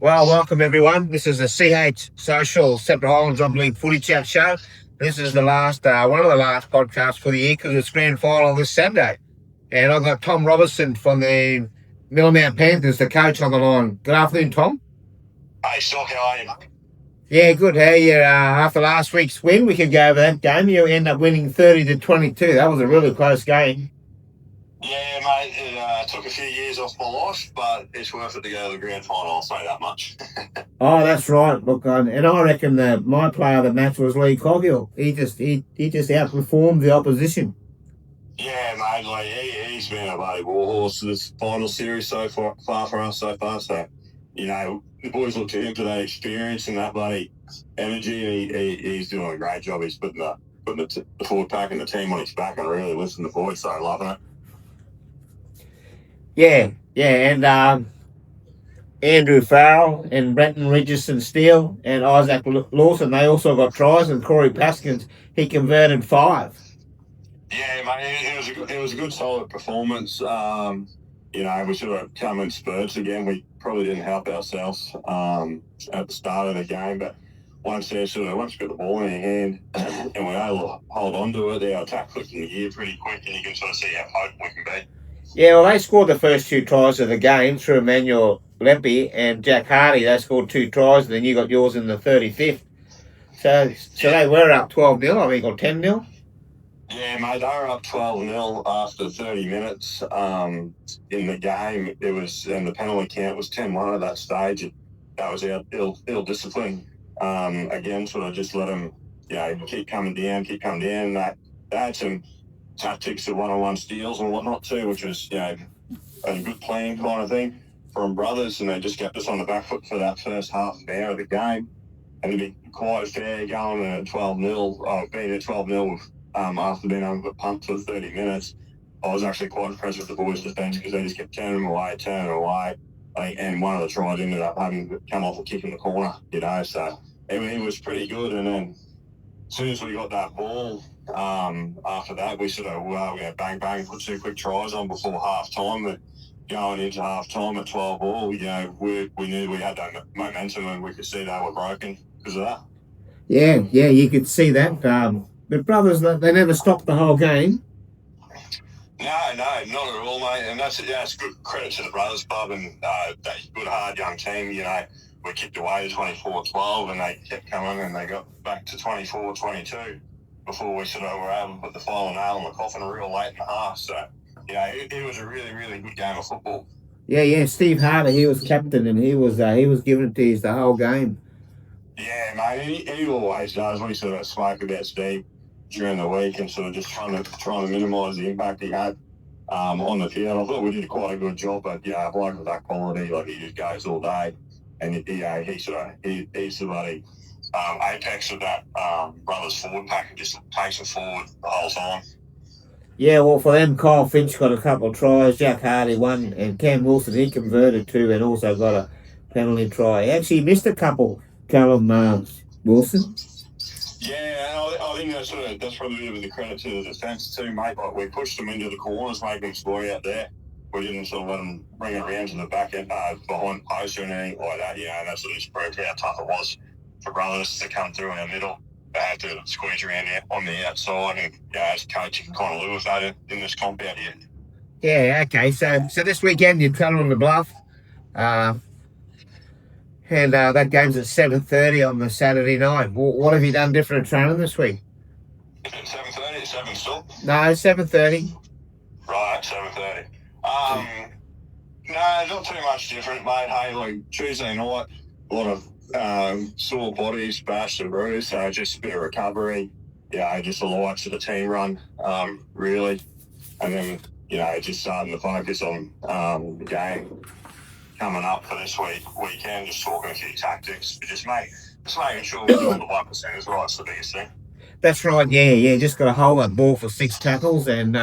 Well, welcome everyone. This is the CH Social Central Highlands Rugby League Footy Chat Show. This is the last, one of the last podcasts for the year because it's grand final this Saturday. And I've got Tom Robertson from the Millermount Panthers, the coach, on the line. Good afternoon, Tom. Hey, Stock, how are you, mate? Yeah, good. How you? After last week's win, we could go over that game. You end up winning 30-22. That was a really close game. Yeah, mate, it took a few years off my life, but it's worth it to go to the grand final, I'll say that much. Oh, that's right. Look, and I reckon that my player of the match was Lee Coghill. He just outperformed the opposition. Yeah, mate, like he's been a bloody warhorse this final series so far for us so far. So, the boys look to him for that experience and that bloody energy, and he's doing a great job. He's putting the forward pack and the team on his back and really lifting the boys, so loving it. Yeah, and Andrew Farrell and Brenton Richardson Steele and Isaac Lawson, they also got tries, and Corey Paskins, he converted 5. Yeah, mate, it was a good solid performance. We sort of come in spurts again. We probably didn't help ourselves at the start of the game, but once we got the ball in our hand and we're able to hold on to it, our attack clicked in the gear pretty quick, and you can sort of see how potent we can be. Yeah, well, they scored the first 2 tries of the game through Emmanuel Lempe and Jack Hardy. They scored 2 tries, and then you got yours in the 35th. So they were up 12-0, I think, or 10-0. Yeah, mate, they were up 12-0 after 30 minutes in the game. And the penalty count was 10-1 at that stage. That was our ill discipline. Again, sort of just let them, keep coming down. They had some tactics of one-on-one steals and whatnot too, which was, a good plan kind of thing from brothers, and they just kept us on the back foot for that first half hour of the game. And to be quite fair, going at 12-0, being at 12-0 after being able to punt for 30 minutes, I was actually quite impressed with the boys' defence because they just kept turning away. And one of the tries ended up having to come off a kick in the corner, so it was pretty good. And then as soon as we got that ball, after that, we sort of bang, put 2 quick tries on before half time. But going into half time at 12 all, we knew we had that momentum, and we could see they were broken because of that. Yeah, you could see that. But brothers, they never stopped the whole game. No, not at all, mate. And that's good credit to the Brothers Club and that good, hard young team. We kicked away to 24-12, and they kept coming, and they got back to 24-22 before we sort of were able to put the final nail in the coffin real late in the half. So, it was a really, really good game of football. Yeah. Steve Harder, he was captain, and he was giving it to us the whole game. Yeah, mate. He always does. We sort of spoke about Steve during the week and sort of just trying to minimise the impact he had on the field. I thought we did quite a good job, but a bloke with that quality, like, he just goes all day, and he's the bloody apex of that Brothers forward pack and just takes it forward the whole time. Yeah, well, for them, Kyle Finch got a couple of tries, Jack Hardy one, and Cam Wilson, he converted 2 and also got a penalty try. He actually missed a couple, Callum Wilson. Yeah, I think that's probably a bit of the credit to the defence too, mate. Like, we pushed them into the corners, making them score out there. We didn't sort of let them bring it around to the back end behind post or anything like that. And that sort of proved how tough it was for Brothers to come through in the middle. They had to squeeze around on the outside, and as a coach, you can kind of live with that in this comp out here. Yeah, okay. So this weekend you're travelling to Bluff. And that game's at 7:30 on the Saturday night. What have you done different training this week? Is it 7:30 or 7 still? No, 7:30. Right, 7:30. No, not too much different, mate. Hey, like Tuesday night, a lot of sore bodies, bashed and bruised, so just a bit of recovery. Just the lights of the team run, really. And then, just starting to focus on the game coming up for this weekend, just talking a few tactics, just making sure we're doing the 1% as well. That's the biggest thing. That's right, yeah. Just got to hold that ball for 6 tackles and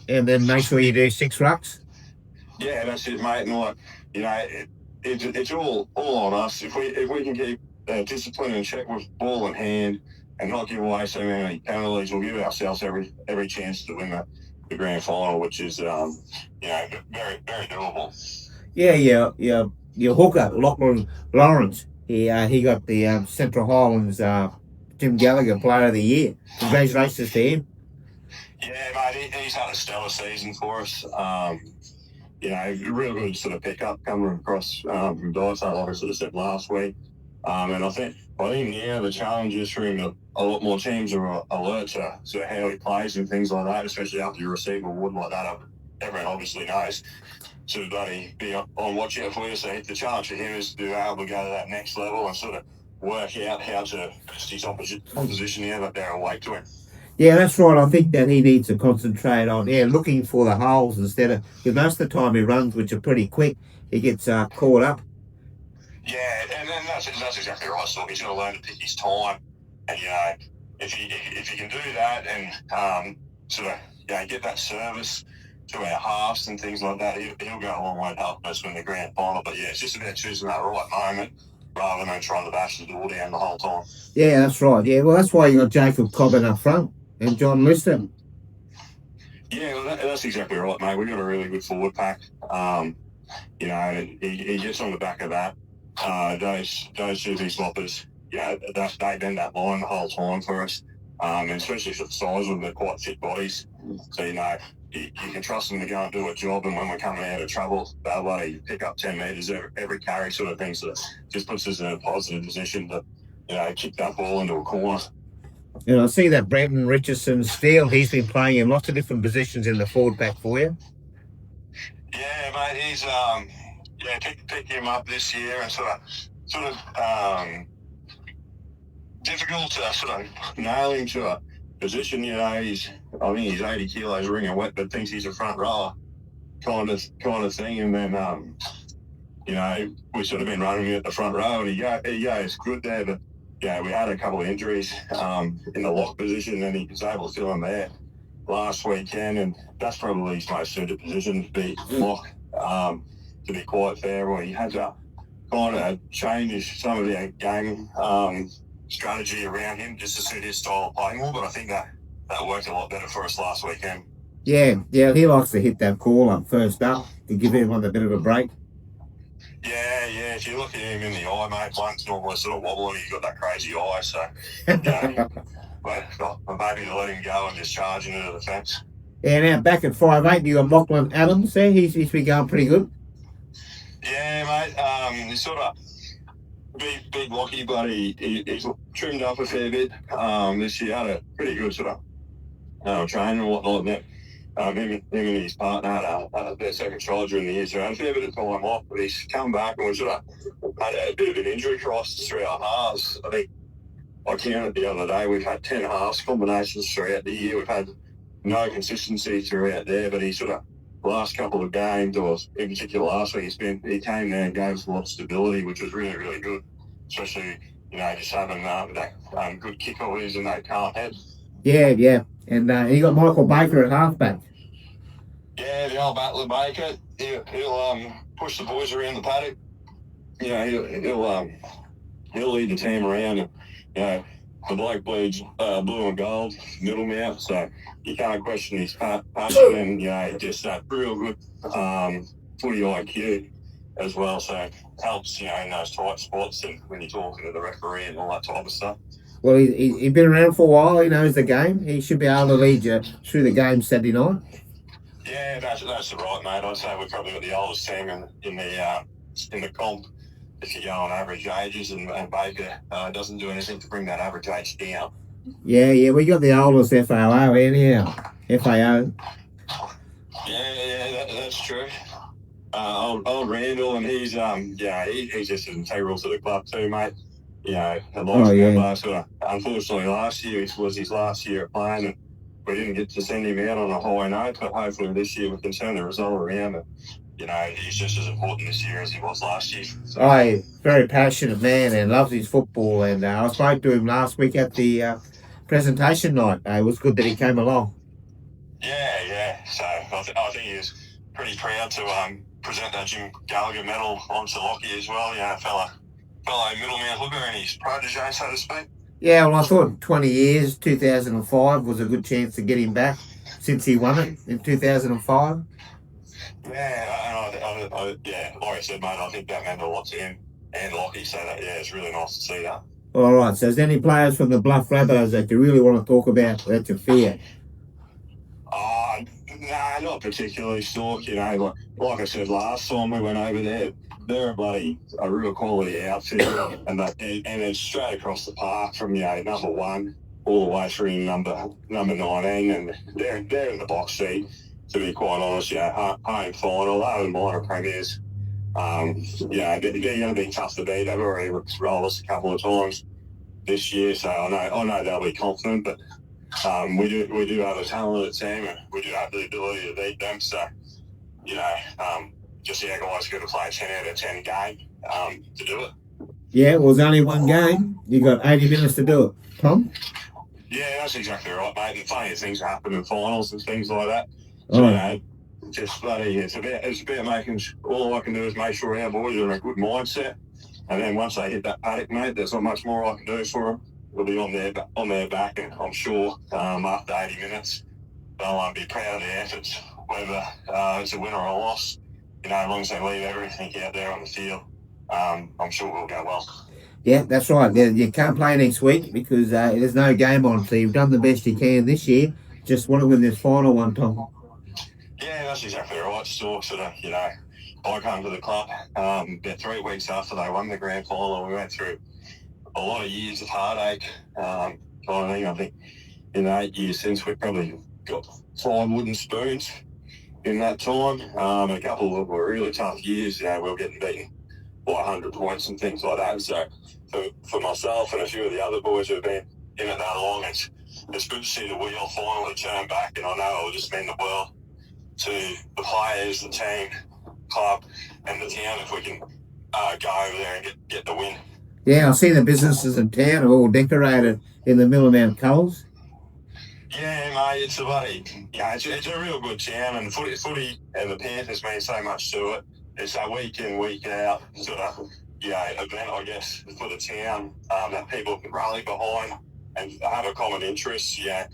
then make sure you do 6 rucks. Yeah, that's it, mate. And it's all on us. If we can keep discipline and check with ball in hand and not give away so many penalties, we'll give ourselves every chance to win the grand final, which is very, very doable. Your hooker, Lachlan Lawrence. He got the Central Highlands Jim Gallagher Player of the Year. Congratulations to him. Yeah, mate, he's had a stellar season for us. Real good sort of pickup coming across from Dysart, like I sort of said last week. And I think now the challenge is for him to a lot more teams are alert to sort of how he plays and things like that, especially after you receive a award like that. Everyone obviously knows to bloody be on watch out for you. So the challenge for him is to be able to go to that next level and sort of work out how to best his opposition here that they're awake to him. Yeah, that's right. I think that he needs to concentrate on looking for the holes instead of, because most of the time he runs, which are pretty quick, he gets caught up. Yeah, and that's exactly right. So he's got to learn to pick his time, and if he can do that and sort of get that service to our halves and things like that, he'll go a long way to help us win the grand final. But yeah, it's just about choosing that right moment rather than trying to bash the door down the whole time. Yeah, that's right. Yeah, well, that's why you got Jacob Cobbin up front and John Liston. Yeah, well, that's exactly right, mate. We've got a really good forward pack. He gets on the back of that. Those GV swappers, they bend that line the whole time for us. And especially for the size of them, they're quite fit bodies. So, you can trust them to go and do a job. And when we're coming out of trouble, they'll pick up 10 metres every carry sort of thing. So it just puts us in a positive position to, kick that ball into a corner. And I see that Brenton Richardson Steele, he's been playing in lots of different positions in the forward pack for you. Yeah, mate, he's pick him up this year and sort of difficult to sort of nail him to a position. I think he's 80 kilos ringing wet, but thinks he's a front rower kind of thing. And then we sort of been running him at the front row, and he goes good there, but we had a couple of injuries in the lock position, and he was able to fill in there last weekend, and that's probably his most suited position to be lock. To be quite fair, where he had to kind of change some of the game strategy around him just to suit his style of play more. But I think that worked a lot better for us last weekend. Yeah, he likes to hit that call up first up to give everyone a bit of a break. Yeah. If you look at him in the eye, mate, one's normally sort of wobbling. He's got that crazy eye, so maybe to let him go and just charge into the fence. Yeah, now back at 5'8", you got Lachlan Adams there. He's been going pretty good. Yeah, mate. He's sort of big Lockie, but he's trimmed up a fair bit this year. Had a pretty good sort of training and whatnot. Him and his partner had their second child during the year, so had a fair bit of time off, but he's come back and we sort of had a bit of an injury crisis through our halves. I think I counted the other day, we've had 10 halves combinations throughout the year. We've had no consistency throughout there, but he sort of, the last couple of games, or in particular last week, he came there and gave us a lot of stability, which was really, really good, especially, just having that good kickoffers and that calm head. Yeah. And you got Michael Baker at halfback. Yeah, the old Battler Baker. He'll push the boys around the paddock. He'll lead the team around. And, the bloke bleeds blue and gold, middlemouth, so you can't question his passion and, just that real good footy IQ as well. So it helps, in those tight spots and when you're talking to the referee and all that type of stuff. Well, he's been around for a while. He knows the game. He should be able to lead you through the game Saturday night. Yeah, that's right, mate. I'd say we've probably got the oldest team in the comp if you go on average ages, and Baker doesn't do anything to bring that average age down. Yeah, we got the oldest FAO anyhow. FAO. Yeah, that's true. Old Randall, and he's just integral to the club too, mate. Unfortunately, last year was his last year at playing, and we didn't get to send him out on a high note, but hopefully this year we can turn the result around. And, he's just as important this year as he was last year. So. Very passionate man and loves his football. And I spoke to him last week at the presentation night. It was good that he came along. Yeah. So I think he was pretty proud to present that Jim Gallagher medal onto Lockie as well. Fellow middleman hooker and his protege, so to speak. Yeah, well, I thought 20 years, 2005 was a good chance to get him back since he won it in 2005. Yeah, like I said, mate, I think that meant a lot to him and Lockie. So that, yeah, it's really nice to see that. All right. So, is there any players from the Bluff Rabbitohs that you really want to talk about that you fear? Nah, not particularly, Stork. You know, like I said last time we went over there, they're a real quality outfit, and it's straight across the park from number 1 all the way through number 19, and they're in the box seat. To be quite honest, home final, they're the minor premiers. They're going to be tough to beat. They've already rolled us a couple of times this year, so I know they'll be confident, but we do have a talented team, and we do have the ability to beat them. So, guys got to play a 10 out of 10 game to do it. Yeah, it was only one game. You got 80 minutes to do it, Tom. Yeah, that's exactly right, mate. And funny things happen in finals and things like that. So, just bloody, it's about making. All I can do is make sure our boys are in a good mindset, and then once they hit that paddock, mate, there's not much more I can do for them. We'll be on their back, and I'm sure after 80 minutes they'll be proud of their efforts, whether it's a win or a loss. As long as they leave everything out there on the field, I'm sure we'll go well. Yeah, that's right. You can't play next week because there's no game on, so you've done the best you can this year. Just want to win this final one, Tom. Yeah, that's exactly right. Stork I came to the club about 3 weeks after they won the grand final. We went through a lot of years of heartache. I think in 8 years since, we've probably got 5 wooden spoons in that time. A couple of were really tough years. We were getting beaten by 100 points and things like that. So for myself and a few of the other boys who've been in it that long, it's good to see the wheel finally turn back. And I know it'll just mean the world to the players, the team, club, and the town if we can go over there and get the win. Yeah, I see the businesses in town are all decorated in the middle amount of colours. Yeah, mate, it's it's a real good town, and footy and the Panthers mean so much to it. It's a week in, week out sort of event, I guess, for the town that people can rally behind and have a common interest. It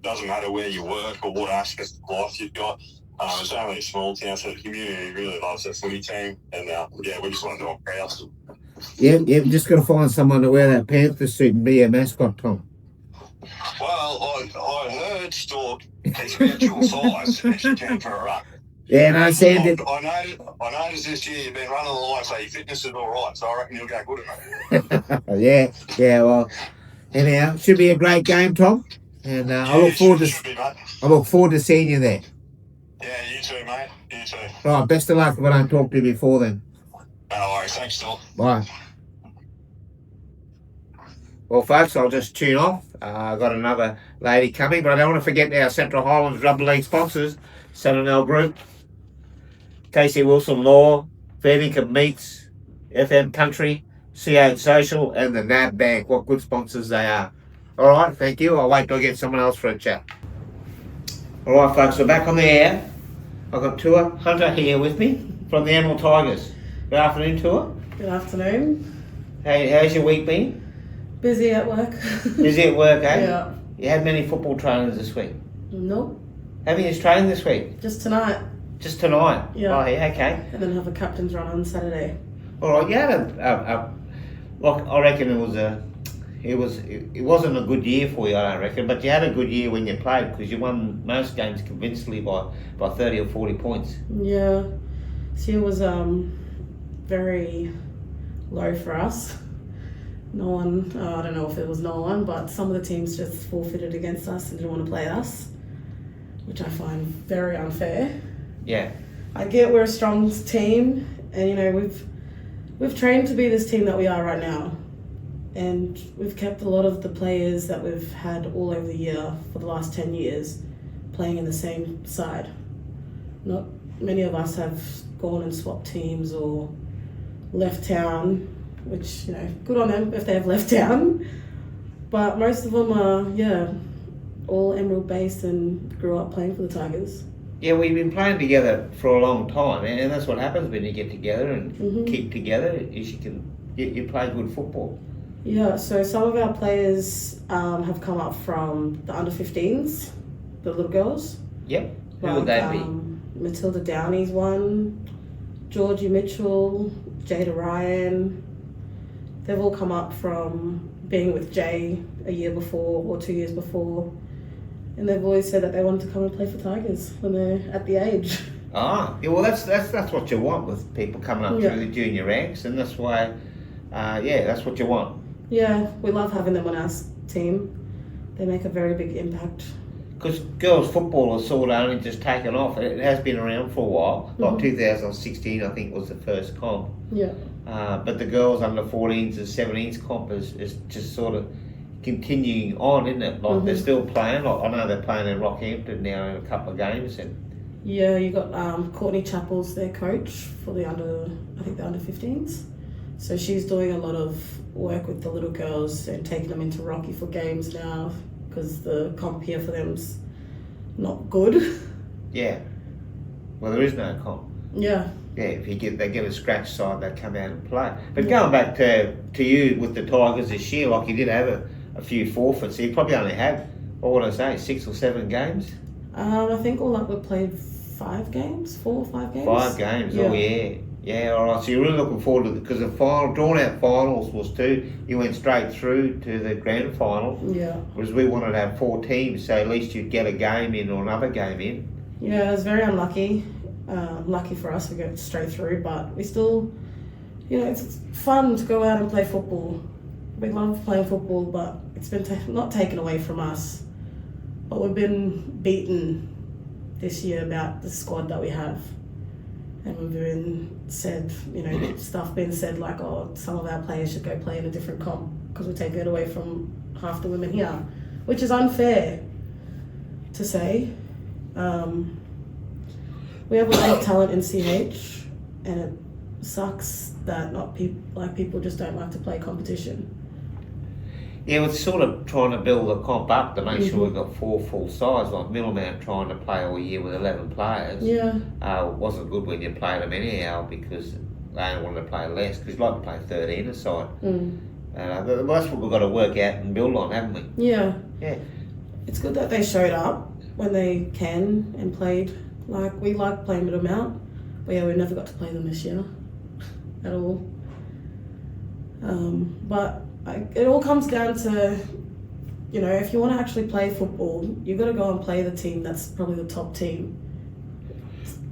doesn't matter where you work or what aspect of life you've got. It's only a small town, so the community really loves their footy team, and we just want to do them proud. Yeah, you've just got to find someone to wear that Panther suit and be a mascot, Tom. Well, I heard Stork is about your size if you can for a run. Yeah, no, Sam did. I noticed this year you've been running the line, so your fitness is all right. So I reckon you'll go good enough. Yeah. Well, anyhow, should be a great game, Tom. And I look forward to seeing you there. Yeah, you too, mate. You too. All right, best of luck if I don't talk to you before then. No worries. Thanks, Stork. Bye. Well, folks, I'll just tune off. I've got another lady coming, but I don't want to forget our Central Highlands Rugby League sponsors, Sentinel Group, Casey Wilson Law, Fairlingham Meats, FM Country, CA Social, and the NAB Bank. What good sponsors they are. All right, thank you. I'll wait till I get someone else for a chat. All right, folks, we're back on the air. I've got Tua Hunter here with me from the Emerald Tigers. Good afternoon, Tua. Good afternoon. How's your week been? Busy at work. Busy at work, eh? Yeah. You had many football trainers this week? Nope. Haven't you trained this week? Just tonight. Just tonight? Yeah. Oh, yeah, okay. And then have a captain's run on Saturday. All right, you had I reckon it wasn't a good year for you, I don't reckon, but you had a good year when you played because you won most games convincingly by 30 or 40 points. Yeah. This year was very low for us. No one, I don't know if it was no one, but some of the teams just forfeited against us and didn't want to play us, which I find very unfair. Yeah. I get we're a strong team, and we've trained to be this team that we are right now, and we've kept a lot of the players that we've had all over the year for the last 10 years playing in the same side. Not many of us have gone and swapped teams or left town, which, good on them if they have left town. But most of them are, all Emerald based and grew up playing for the Tigers. Yeah, we've been playing together for a long time, and that's what happens when you get together and keep together, is you play good football. Yeah, so some of our players have come up from the under-15s, the little girls. Yep. Who would they be? Matilda Downey's won, Georgie Mitchell, Jada Ryan. They've all come up from being with Jay a year before or 2 years before. And they've always said that they wanted to come and play for Tigers when they're at the age. Ah, yeah, well, that's what you want with people coming up through the junior ranks, and that's why, that's what you want. Yeah, we love having them on our team. They make a very big impact. Because girls' football has sort of only just taken off. It has been around for a while. Like 2016, I think, was the first comp. Yeah. But the girls under 14s and 17s comp is just sort of continuing on, isn't it? Like they're still playing. Like I know they're playing in Rockhampton now in a couple of games. Yeah, you got Courtney Chappell's their coach for the under 15s. So she's doing a lot of work with the little girls and taking them into Rocky for games now because the comp here for them's not good. Yeah. Well, there is no comp. Yeah. Yeah, if they get a scratch side, they come out and play. But going back to you with the Tigers this year, like you did have a few forfeits. So you probably only had, what would I say, 6 or 7 games? I think all up we played 5 games, 4 or 5 games. 5 games, oh yeah. Yeah, all right. So you're really looking forward to it because the drawn-out finals was 2. You went straight through to the grand final. Yeah. Whereas we wanted to have 4 teams, so at least you'd get a game in or another game in. Yeah, it was very unlucky. Lucky for us, we got straight through, but we still, it's fun to go out and play football. We love playing football, but it's been not taken away from us. But we've been beaten this year about the squad that we have. And we've been said, stuff being said like, oh, some of our players should go play in a different comp because we're taking it away from half the women here, which is unfair to say. We have a lot of talent in CH, and it sucks that people just don't like to play competition. Yeah, we're sort of trying to build the comp up to make sure we've got 4 full sides, like Middleman trying to play all year with 11 players. Yeah. It wasn't good when you played them anyhow because they only wanted to play less because you'd like to play 13 a side. That's what we've got to work out and build on, haven't we? Yeah. Yeah. It's good that they showed up when they can and played. We like playing with them out, but yeah, we never got to play them this year at all. But it all comes down to, if you want to actually play football, you've got to go and play the team that's probably the top team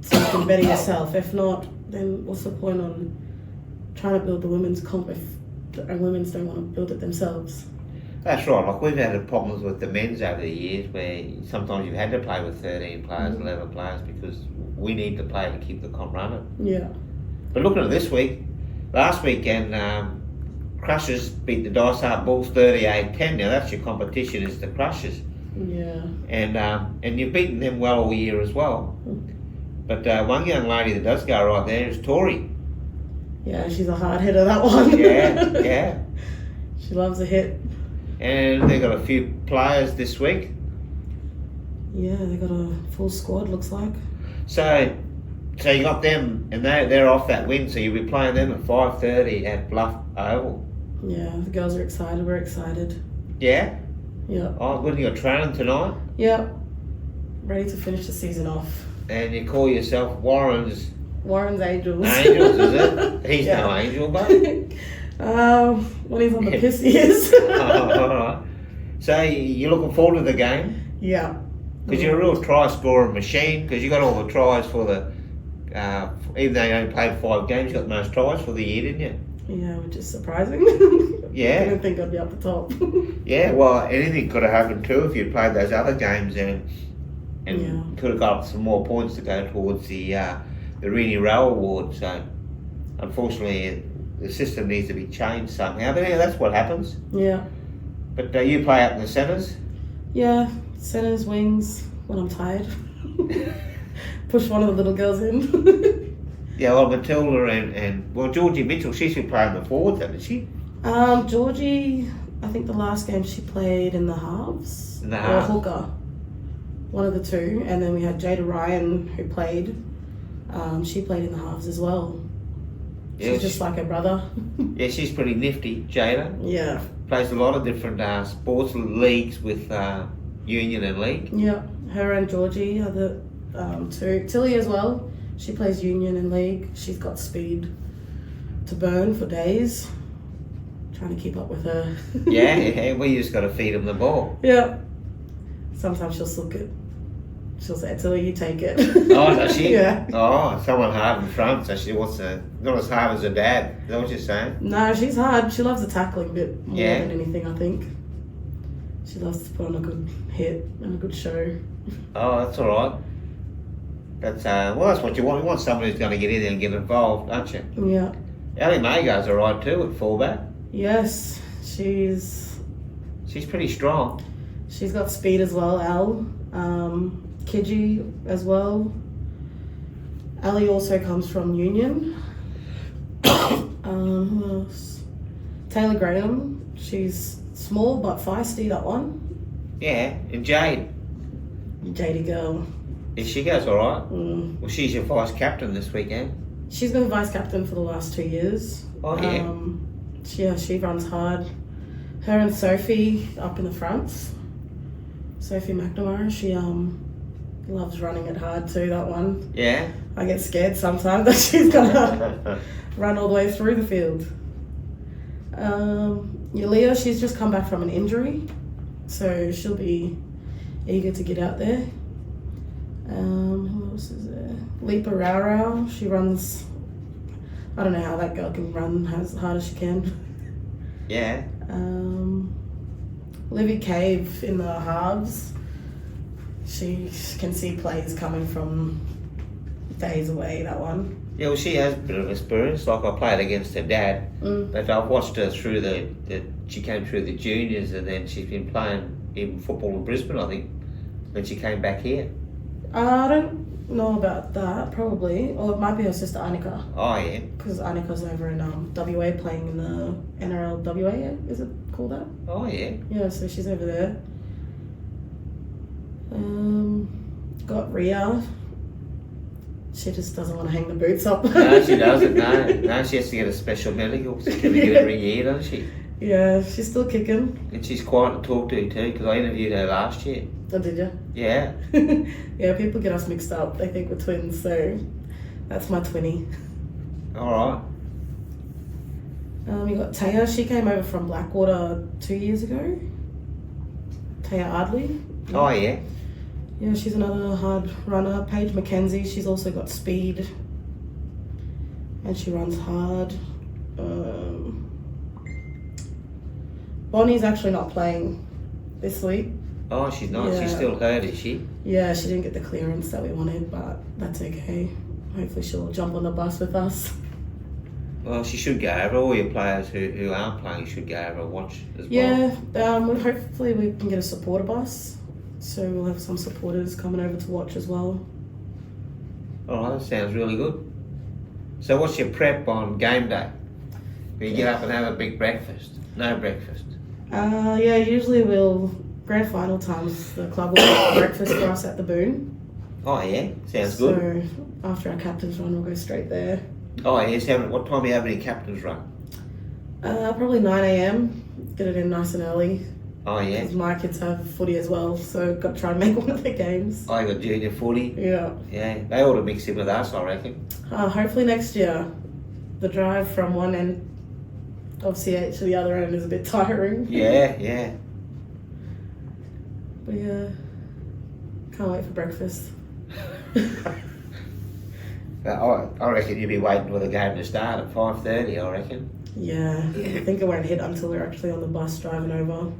so you can better yourself. If not, then what's the point on trying to build the women's comp if the women's don't want to build it themselves? That's right. Like we've had problems with the men's over the years where sometimes you've had to play with 13 players, 11 players because we need to play to keep the comp running. Yeah. But looking at this week, last weekend, Crushers beat the Dice Heart Bulls 38-10. Now that's your competition is the Crushers. Yeah. And you've beaten them well all year as well. But one young lady that does go right there is Tori. Yeah, she's a hard hitter, that one. Yeah. She loves a hit. And they've got a few players this week. Yeah, they got a full squad, looks like. So you got them, and they're off that win, so you'll be playing them at 5:30 at Bluff Oval. Yeah, the girls are excited. We're excited. Yeah? Yeah. Oh, good. You're training tonight? Yeah. Ready to finish the season off. And you call yourself Warren's Angels. Angels, is it? He's no angel, but... when he's on the piss, he is. All right. So you're looking forward to the game? Yeah. Because you're a real try-scoring machine, because you got all the tries for the... even though you only played 5 games, you got the most tries for the year, didn't you? Yeah, which is surprising. Yeah. I didn't think I'd be up the top. Yeah, well, anything could have happened too if you'd played those other games and could have got some more points to go towards the Rini Rowe Award. So, unfortunately, the system needs to be changed somehow. But yeah, that's what happens. Yeah. But you play out in the centres? Yeah, centres, wings, when I'm tired. Push one of the little girls in. Yeah, well, Matilda and Georgie Mitchell, she's been playing the forwards, hasn't she? Georgie, I think the last game she played in the halves. In the or halves. hooker. One of the two. And then we had Jada Ryan who played. She played in the halves as well. Yeah, She's just like her brother. Yeah, she's pretty nifty, Jada. Yeah. Plays a lot of different sports leagues with Union and League. Yeah. Her and Georgie are too. Tilly as well. She plays Union in league. She's got speed to burn for days. Trying to keep up with her. Yeah, well, you just got to feed them the ball. Yeah. Sometimes she'll suck it. She'll say, Tilly, you take it. Oh, does she? Yeah. Oh, someone hard in front, so she wants to, not as hard as her dad. Is that what you're saying? No, she's hard. She loves the tackling bit more Yeah. than anything, I think. She loves to put on a good hit and a good show. Oh, that's all right. That's well, that's what you want. You want someone who's going to get in there and get involved, don't you? Yeah. Ellie May goes all right too at fullback. Yes, she's pretty strong. She's got speed as well, Elle. Kiji as well. Ali also comes from Union. Who else? Taylor Graham. She's small but feisty, that one. Yeah, and Jade. Jady girl. If she goes all right. Mm. Well, she's your vice captain this weekend. She's been vice captain for the last 2 years. Oh yeah. She runs hard. Her and Sophie up in the fronts. Sophie McNamara, she loves running it hard too, that one. Yeah. I get scared sometimes that she's gonna run all the way through the field. Yulia, she's just come back from an injury, so she'll be eager to get out there. Who else is there? Lipa Rao, she runs, I don't know how that girl can run as hard as she can. Yeah. Livy Cave in the halves. She can see plays coming from days away, that one. Yeah, well, she has a bit of experience. Like I played against her dad, but I've watched her through she came through the juniors, and then she's been playing in football in Brisbane, I think, when she came back here. I don't know about that, probably. Or it might be her sister Annika. Oh, yeah. Because Annika's over in WA playing in the NRL WA, is it called that? Oh, yeah. Yeah, so she's over there. Got Ria. She just doesn't want to hang the boots up. No, she doesn't. No, she has to get a special medical certificate every year, doesn't she? Yeah, she's still kicking. And she's quiet to talk to too, because I interviewed her last year. Oh, did you? Yeah. Yeah, people get us mixed up. They think we're twins, so that's my twinnie. All right. You got Taya. She came over from Blackwater 2 years ago. Taya Ardley. Oh, yeah. Yeah, she's another hard runner. Paige McKenzie, she's also got speed. And she runs hard. Bonnie's actually not playing this week. Oh, she's not. Yeah. She's still hurt, is she? Yeah, she didn't get the clearance that we wanted, but that's okay. Hopefully she'll jump on the bus with us. Well, she should go over. All your players who aren't playing should go over and watch as well. Yeah, hopefully we can get a supporter bus. So we'll have some supporters coming over to watch as well. All right, that sounds really good. So what's your prep on game day? Do you get up and have a big breakfast? No breakfast? Yeah, usually grand final times, the club will make breakfast for us at the Boon. Oh, yeah? Sounds good. So after our captain's run, we'll go straight there. Oh, yes. What time are you having your captain's run? Probably 9 a.m. Get it in nice and early. Oh, yeah? Because my kids have footy as well, so got to try and make one of their games. Oh, you got junior footy? Yeah. Yeah, they ought to mix in with us, I reckon. Hopefully next year. The drive from one end of CH to the other end is a bit tiring. Yeah. But yeah, can't wait for breakfast. I reckon you'll be waiting for the game to start at 5:30, I reckon. Yeah, I think it won't hit until we're actually on the bus driving over.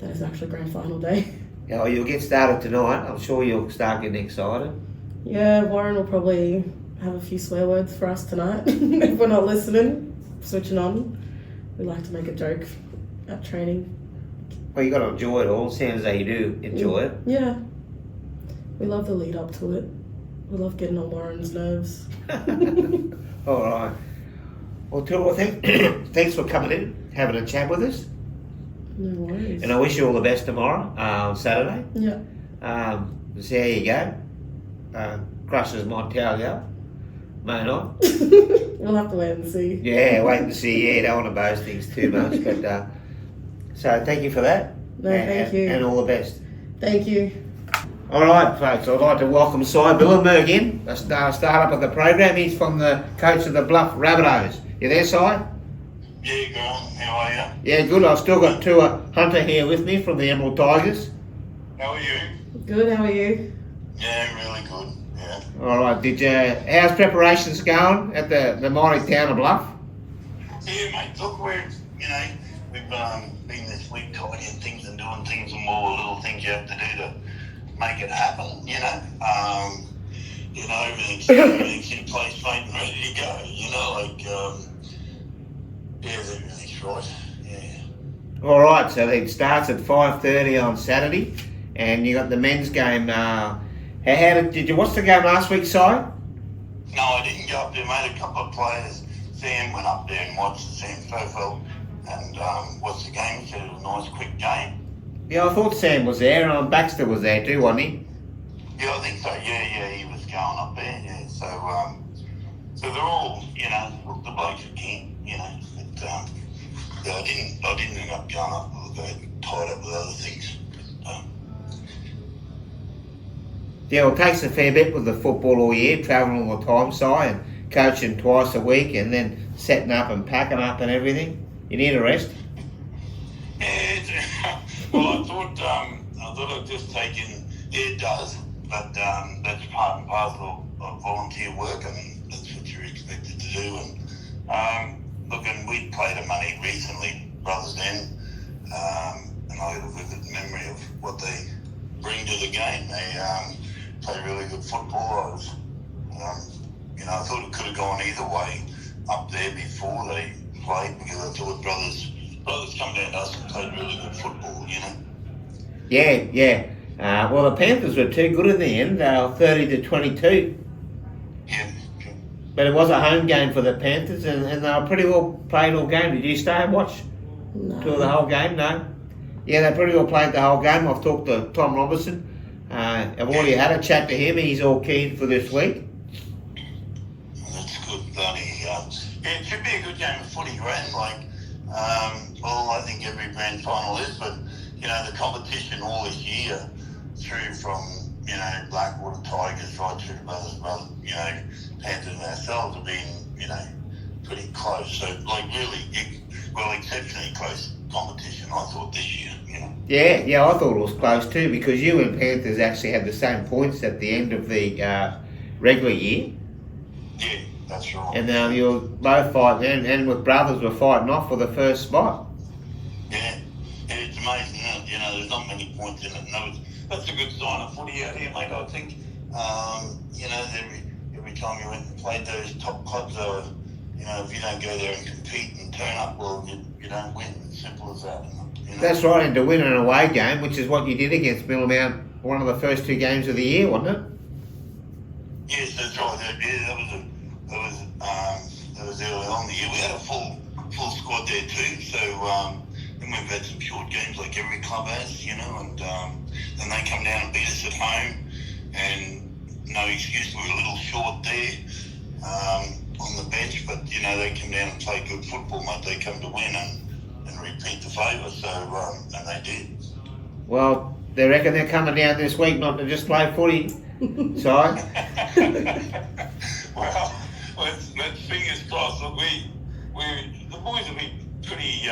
That is actually grand final day. Yeah, well, you'll get started tonight. I'm sure you'll start getting excited. Yeah, Warren will probably have a few swear words for us tonight if we're not listening, switching on. We like to make a joke at training. Well, you got to enjoy it all. Sounds like you do enjoy it. Yeah. We love the lead up to it. We love getting on Warren's nerves. All right. Well, Tua, thanks for coming in, having a chat with us. No worries. And I wish you all the best tomorrow, on Saturday. Yeah. See how you go. Crushes Montalia. May not. We'll have to wait and see. Yeah, wait and see. Yeah, don't want to boast things too much. But so thank you for that. No, thank you. And all the best. Thank you. All right, folks, I'd like to welcome Si Billenberg in, the start-up of the program. He's from the coach of the Bluff Rabbitohs. You there, Si? Yeah, Grant, how are you? Yeah, good. I've still got Tua Hunter here with me from the Emerald Tigers. How are you? Good, how are you? Yeah, really good. Yeah. All right, how's preparations going at the mighty town of Bluff? Yeah, mate, look, we've been this week tidying things and doing things and all the little things you have to do to make it happen, everything's in place, mate, and ready to go, everything's right, yeah. All right, so it starts at 5:30 on Saturday, and you got the men's game. Did you watch the game last week, Si? No, I didn't go up there, mate. A couple of players, Sam went up there and watched the Sam Fofel and watched the game. He said it was a nice, quick game. Yeah, I thought Sam was there, and Baxter was there too, wasn't he? Yeah, I think so. Yeah, he was going up there. Yeah, so they're all, the blokes are keen, But I didn't end up going up. I got tied up with other things. Yeah, well, it takes a fair bit with the football all year, travelling all the time, Si, and coaching twice a week, and then setting up and packing up and everything. You need a rest. Yeah, well, I thought I'd just taken. It does, but that's part and parcel of volunteer work. I mean, that's what you're expected to do. And we played a money recently, Brothers Den, and I have a vivid memory of what they bring to the game. They play really good football. I thought it could have gone either way up there before they played, because I thought brothers come down to us and played really good football, Yeah. Well, the Panthers were too good in the end. They were 30-22. Yeah. But it was a home game for the Panthers, and they were pretty well played all game. Did you stay and watch No. the whole game? No? Yeah, they pretty well played the whole game. I've talked to Tom Robertson. I've already had a chat to him. He's all keen for this week. That's good, bloody. It should be a good game of footy, right? I think every grand final is, but the competition all this year, through from Blackwater Tigers right through to Brothers, Panthers and ourselves have been pretty close. So exceptionally close competition. I thought this year, Yeah, I thought it was close too, because you and Panthers actually had the same points at the end of the regular year. Yeah, that's right. And you were both fighting, and with Brothers were fighting off for the first spot. Yeah, it's amazing, isn't it? There's not many points in it. No, that's a good sign of footy out here, mate. I think, every time you went and played those top clubs, if you don't go there and compete and turn up, well, you don't win. It's simple as that. That's right, and to win an away game, which is what you did against Middlemount, one of the first two games of the year, wasn't it? Yes, that's right. That was early on in the year. We had a full squad there too. So and we've had some short games like every club has, and then they come down and beat us at home, and no excuse, we were a little short there on the bench, but they come down and play good football, mate. They come to win and repeat the favour. So and they did. Well, they reckon they're coming down this week not to just play footy. So well, let's fingers crossed. Look, the boys will be pretty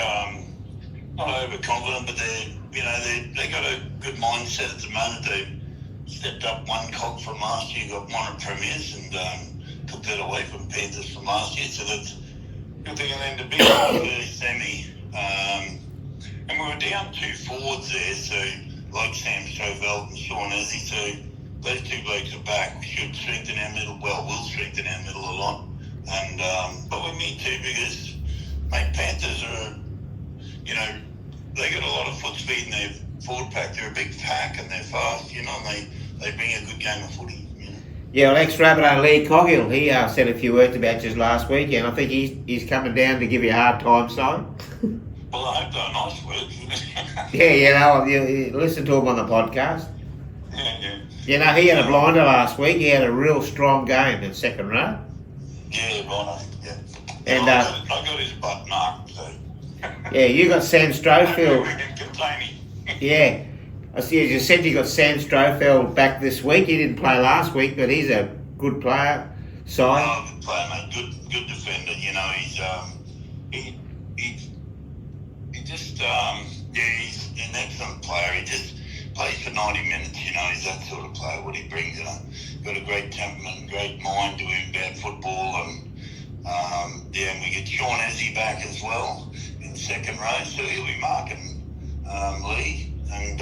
not overconfident, but they got a good mindset at the moment. They stepped up one cog from last year, got one at premiers, and took that away from Panthers from last year. So that's a good thing. And then the big one, semi, and we were down two forwards there, so like Sam Stoveld and Sean Ezzy, so those two blokes are back. We should strengthen our middle. Well, we'll strengthen our middle a lot. And but we need to, because Panthers are, they got a lot of foot speed in their forward pack. They're a big pack and they're fast, and they bring a good game of footy. yeah, well, ex-Rabbitoh Lee Coghill, he said a few words about you last week, and I think he's coming down to give you a hard time, son. Well, I hope they're nice words. Yeah, you listen to him on the podcast. Yeah. He had a blinder last week. He had a real strong game in second row. Yeah, right. Yeah. And I got his butt marked, so. yeah, you got Sam Hopefully Strofield. we can contain him. Yeah, I see, as you said, you got Sam Strofeld back this week. He didn't play last week, but he's a good player. Oh, good player, mate. Good defender. You know, he just he's an excellent player. He just plays for 90 minutes. You know, he's that sort of player. What he brings, got a great temperament, great mind to him about football, and and we get Sean Ezzy back as well in the second row, so he'll be marking Lee, and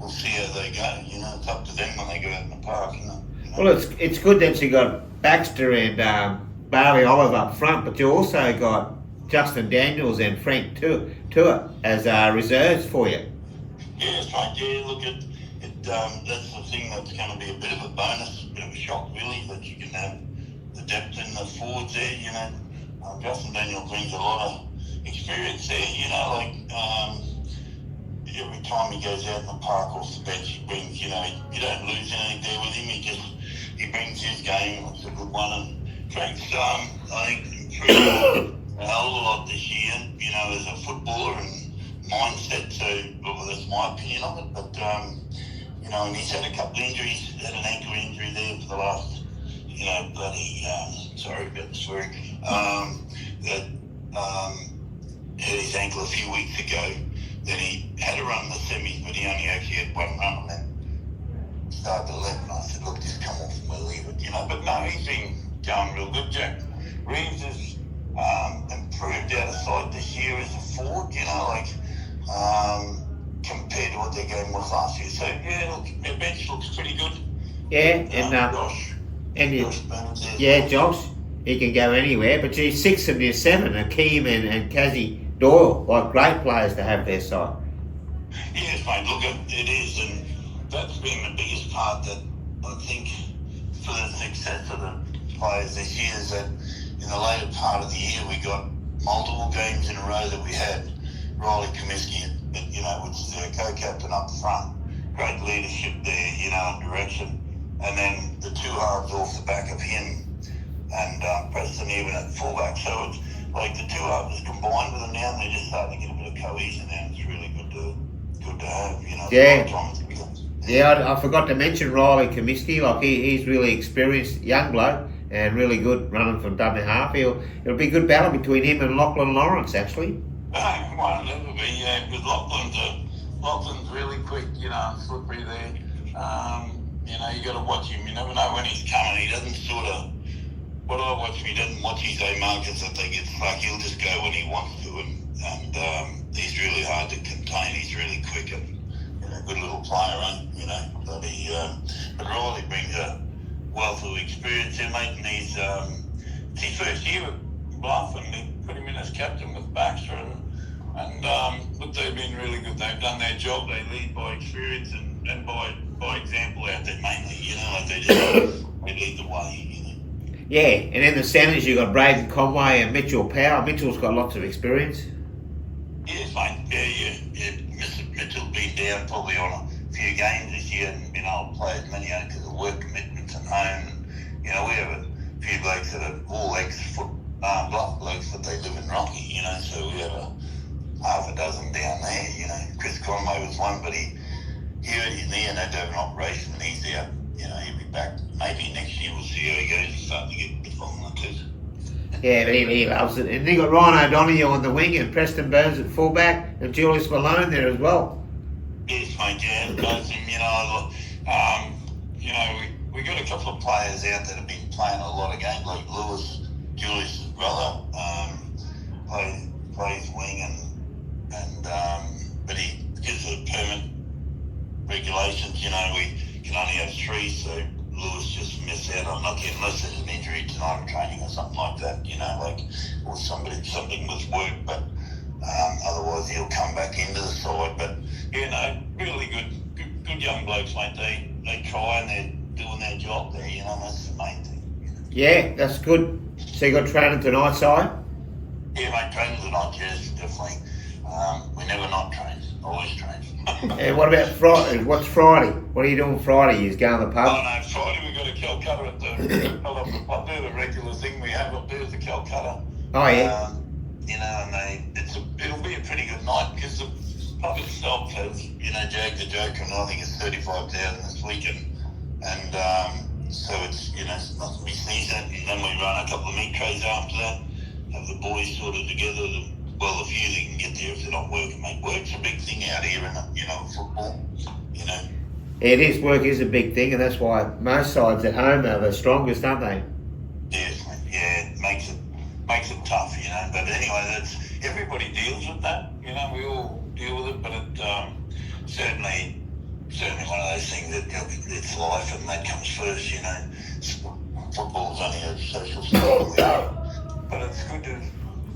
we'll see how they go. You know, it's up to them when they go out in the park. You know. Well, it's good that you got Baxter and Barley Olive up front, but you also got Justin Daniels and Frank Tuer as reserves for you. Yes, mate. Yeah, look, that's the thing that's going to be a bit of a bonus, a bit of a shock, really, that you can have the depth in the forwards there. You know, Justin Daniels brings a lot of experience there. You know, like every time he goes out in the park off the bench, he brings. You know, you don't lose anything there with him. He brings his game. It's a good one, and Frank's I think improved a hell of a lot this year. You know, as a footballer and mindset. So, well, that's my opinion of it. But you know, and he's had a couple of injuries. Had an ankle injury there for the last, you know, bloody. Sorry about the swearing. That had his ankle a few weeks ago. Then he had a run in the semis, but he only actually had one run, and then started to left. And I said, look, just come off and we'll leave it, you know. But no, he's been going real good. Jack Reeves has improved out of sight this year as a forward, you know, like compared to what their game was last year. So yeah, look, their bench looks pretty good. Yeah, and Josh Bennett there. Yeah, Josh, he can go anywhere. But your 6 and your 7, Akeem and Kazzy Doyle, like great players to have their side. Yes, mate, look, it is, and that's been the biggest part that I think for the success of the players this year is that in the later part of the year we got multiple games in a row that we had Riley Comiskey, you know, which is our co-captain up front, great leadership there, you know, and direction, and then the two halves off the back of him, and Preston even at fullback. So it's like the two halves combined with them now, and they're just starting to get a bit of cohesion now. It's really good to have, you know. Yeah, I forgot to mention Riley Comiskey. Like he's really experienced young bloke and really good running from dummy half. It'll be a good battle between him and Lachlan Lawrence, actually. Won't never be. Because Lachlan's really quick, you know, slippery there. You know, you got to watch him. You never know when he's coming. He doesn't sort of. What I watch, he doesn't watch his own markers that they get stuck. He'll just go when he wants to, and he's really hard to contain. He's really quick and good little player, right? You know. But Riley brings a wealth of experience here, mate, and it's his first year at Bluff, and they put him in as captain with Baxter, and look, they've been really good. They've done their job. They lead by experience and by example out there mainly. You know, like they lead the way. You know. Yeah, and in the centres you got Braden Conway and Mitchell Power. Mitchell's got lots of experience. Yes, mate. Yeah. Mitchell's been down probably on a few games this year and been able to play as many because of work commitments and home. And, you know, we have a few blokes that are all Bluff blokes, but they live in Rocky, you know, so we have half a dozen down there, you know. Chris Conway was one, but he hurt his knee and had to have an operation and he's out. You know, he'll be back maybe next year. We'll see how he goes. He's starting to get a bit long like this. Yeah, but he loves it. And they got Ryan O'Donoghue on the wing and Preston Burns at fullback and Julius Malone there as well. Yes, mate, yeah. Both him, you know, we got a couple of players out that have been playing a lot of games, like Julius' brother, plays wing and but he gives the permit regulations, you know, we can only have 3, so Lewis just missed out on not getting unless there's an injury tonight or training or something like that, you know, like or something with work, but otherwise he'll come back into the side. But you know, really good young blokes, mate. They try and they're doing their job there, you know, that's the main thing. You know? Yeah, that's good. So you got training tonight, Si? Yeah, mate, training tonight, yes, definitely. We never not train, always train. And what about Friday? What's Friday? What are you doing Friday? You just go to the pub? Oh no, Friday we got a Calcutta at the up there. The regular thing we have up there is the Calcutta. Oh yeah. You know, and it'll be a pretty good night because the pub itself has, you Jag the joke, and I think it's 35,000 this weekend. And so it's, it's nothing we sneeze at. And then we run a couple of meat trays after that, have the boys sort of together. Well, a few that can get there if they're not working, mate. Work's a big thing out here in, football, It is, work is a big thing, and that's why most sides at home are the strongest, aren't they? Yeah, it makes it tough, But anyway, everybody deals with that, we all deal with it, but it certainly one of those things that it's life and that comes first, Football's only a social sport, but it's good to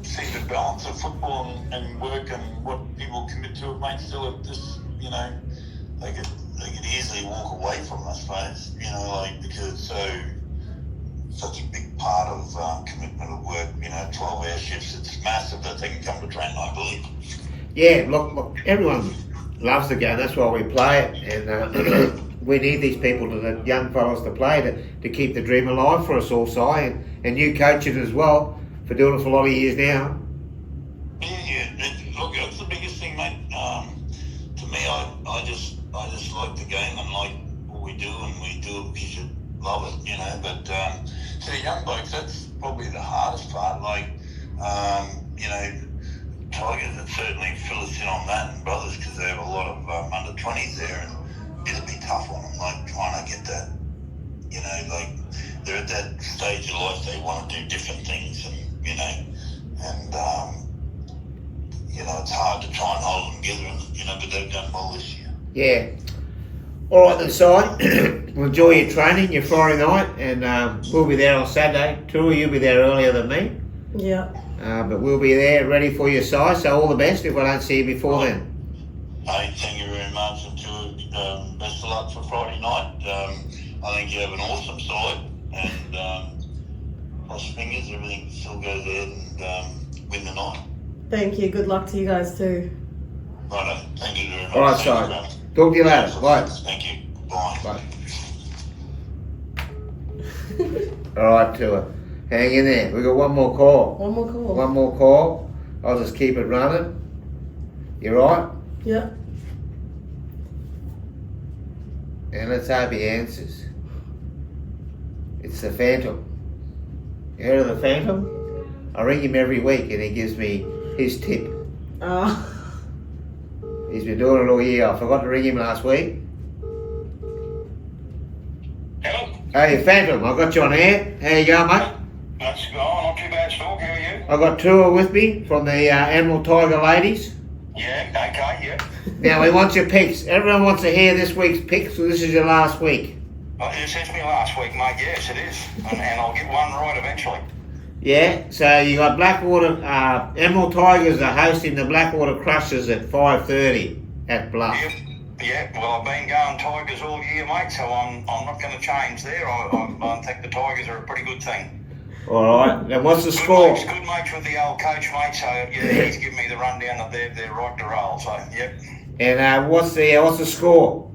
see the balance of football and work and what people commit to it, mate. Still, at this, they could easily walk away from, I suppose, because it's such a big part of commitment of work, 12-hour shifts. It's massive that they can come to train, I believe. Yeah, look, everyone loves the game. That's why we play it, and we need these people, the young fellas, to play to keep the dream alive for us all, Si, and you coach it as well for doing it for a lot of years now. Yeah. Look, that's the biggest thing, mate. To me, I just like the game and like what we do, and we do it because you love it, But to the young blokes, that's probably the hardest part. Tigers would certainly fill us in on that, and Brothers, because they have a lot of under 20s there, and it'll be tough on them, trying to get that. They're at that stage of life they want to do different things, and it's hard to try and hold them together, but they've done well this year. Yeah. All right then, Si. We'll enjoy your training, your Friday night, and we'll be there on Saturday. Tua, you'll be there earlier than me. Yeah. But we'll be there ready for you, Si, so all the best if I don't see you before then. Hey, thank you very much, and best of luck for Friday night. I think you have an awesome side, and cross fingers, everything still goes ahead and win the night. Thank you. Good luck to you guys too. Righto, thank you very much. All right, Si. Talk to you later. Bye. Thank you. Bye. All right, Tua. Hang in there. We got one more call. One more call. I'll just keep it running. You right? Yeah. And let's hope he answers. It's the Phantom. You heard of the Phantom? I ring him every week and he gives me his tip. He's been doing it all year. I forgot to ring him last week. Hello? Hey, Phantom, I got you on air. How you going, mate? That's not too bad, Stork. How are you? I got Tua with me from the Animal Tiger ladies. Yeah, okay, yeah. Now, we want your picks. Everyone wants to hear this week's picks, so this is your last week. This is me last week, mate. Yes, it is. And I'll get one right eventually. Yeah, so you got Blackwater, Emerald Tigers are hosting the Blackwater Crushers at 5:30 at Bluff. Yeah, well, I've been going Tigers all year, mate, so I'm not going to change there. I think the Tigers are a pretty good thing. All right, and what's the score? Good mates with the old coach, mate, so yeah, he's given me the rundown that they're right to roll, so yep. And what's the score?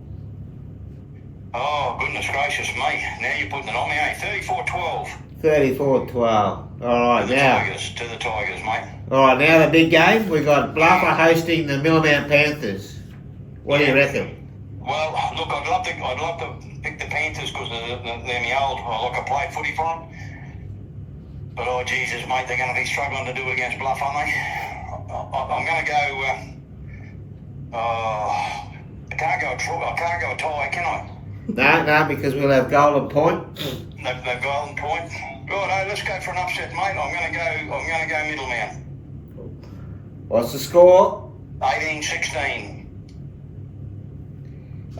Oh, goodness gracious me. Now you're putting it on me, eh? 34-12. 34-12. All right, now. To the Tigers, mate. All right, now the big game. We got Bluffer hosting the Millamount Panthers. What do you reckon? Well, look, I'd love to pick the Panthers because they're my old. I played footy for them. But oh Jesus, mate, they're going to be struggling to do it against Bluff, aren't they? I'm going to go. I can't go a tie, can I? No, because we'll have Golden Point. No Golden Point. Right, let's go for an upset, mate. I'm going to go Middlemount. What's the score? 18-16.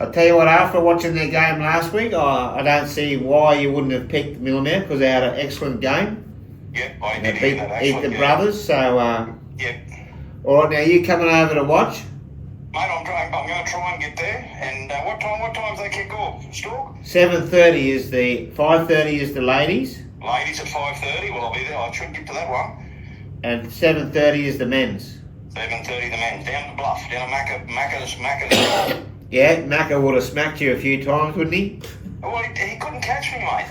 I'll tell you what, after watching their game last week, I don't see why you wouldn't have picked Millamount because they had an excellent game. Yep, I They did beat that actually. the Brothers, so... Yep. All right, now you coming over to watch? Mate, I'm going to try and get there. And what time do they kick off? Stork? 7:30 is 5:30 is the ladies. Ladies at 5:30. Well, I'll be there. I should get to that one. And 7:30 is the men's. 7:30 the men's. Down the Bluff. Down at Macca's. Yeah, Macca would have smacked you a few times, wouldn't he? Well, he couldn't catch me, mate.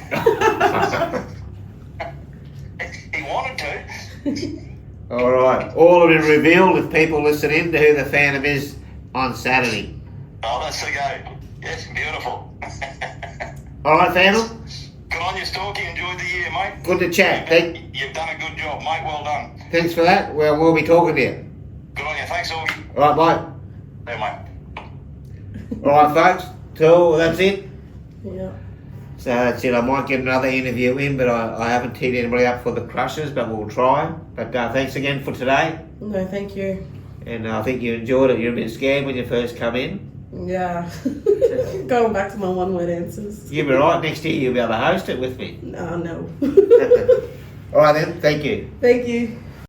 He wanted to. All right. All will be revealed if people listen in to who the Phantom is on Saturday. Oh, that's the go. Yes, beautiful. All right, family. Good on you, Storky. Enjoyed the year, mate. Good to chat. You've done a good job, mate. Well done. Thanks for that. Well, we'll be talking to you. Good on you. Thanks, Storky. All right, mate. There, mate. All right, folks. So that's it. Yeah. So that's it. I might get another interview in, but I haven't teed anybody up for the Crushers, but we'll try. But thanks again for today. No, thank you. And I think you enjoyed it. You're a bit scared when you first come in. Yeah. Going back to my one-word answers. You'll be right. Next year you'll be able to host it with me. No. All right then. Thank you. Thank you.